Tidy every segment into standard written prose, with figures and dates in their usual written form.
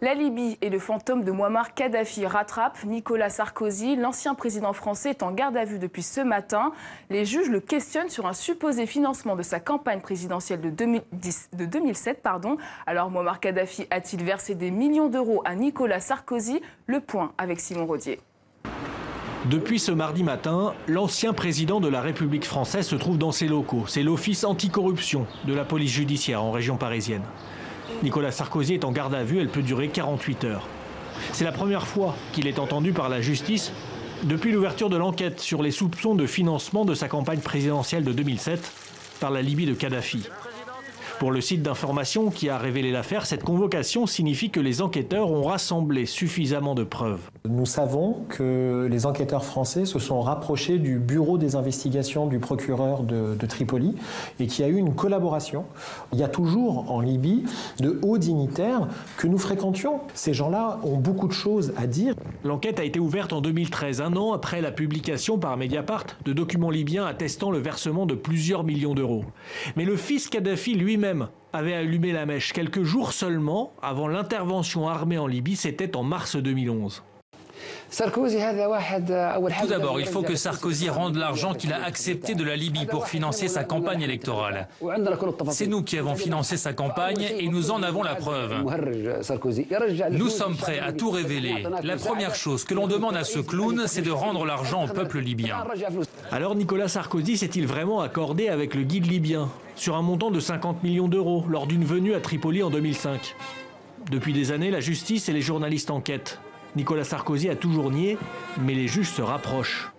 La Libye et le fantôme de Mouammar Kadhafi rattrapent Nicolas Sarkozy. L'ancien président français est en garde à vue depuis ce matin. Les juges le questionnent sur un supposé financement de sa campagne présidentielle de 2007. Alors Mouammar Kadhafi a-t-il versé des millions d'euros à Nicolas Sarkozy? Le point avec Simon Rodier. Depuis ce mardi matin, l'ancien président de la République française se trouve dans ses locaux. C'est l'office anticorruption de la police judiciaire en région parisienne. Nicolas Sarkozy est en garde à vue, elle peut durer 48 heures. C'est la première fois qu'il est entendu par la justice depuis l'ouverture de l'enquête sur les soupçons de financement de sa campagne présidentielle de 2007 par la Libye de Kadhafi. Pour le site d'information qui a révélé l'affaire, cette convocation signifie que les enquêteurs ont rassemblé suffisamment de preuves. Nous savons que les enquêteurs français se sont rapprochés du bureau des investigations du procureur de Tripoli et qu'il y a eu une collaboration. Il y a toujours en Libye de hauts dignitaires que nous fréquentions. Ces gens-là ont beaucoup de choses à dire. L'enquête a été ouverte en 2013, un an après la publication par Mediapart de documents libyens attestant le versement de plusieurs millions d'euros. Mais le fils Kadhafi lui-même avait allumé la mèche quelques jours seulement avant l'intervention armée en Libye, c'était en mars 2011. Tout d'abord, il faut que Sarkozy rende l'argent qu'il a accepté de la Libye pour financer sa campagne électorale. C'est nous qui avons financé sa campagne et nous en avons la preuve. Nous sommes prêts à tout révéler. La première chose que l'on demande à ce clown, c'est de rendre l'argent au peuple libyen. Alors Nicolas Sarkozy s'est-il vraiment accordé avec le guide libyen sur un montant de 50 millions d'euros lors d'une venue à Tripoli en 2005 ? Depuis des années, la justice et les journalistes enquêtent. Nicolas Sarkozy a toujours nié, mais les juges se rapprochent.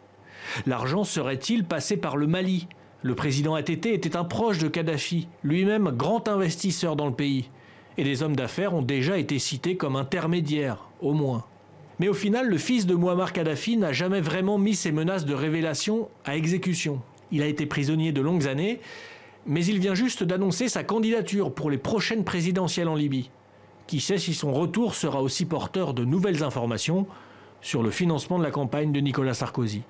L'argent serait-il passé par le Mali? Le président ATT était un proche de Kadhafi, lui-même grand investisseur dans le pays. Et des hommes d'affaires ont déjà été cités comme intermédiaires, au moins. Mais au final, le fils de Mouammar Kadhafi n'a jamais vraiment mis ses menaces de révélation à exécution. Il a été prisonnier de longues années, mais il vient juste d'annoncer sa candidature pour les prochaines présidentielles en Libye. Qui sait si son retour sera aussi porteur de nouvelles informations sur le financement de la campagne de Nicolas Sarkozy.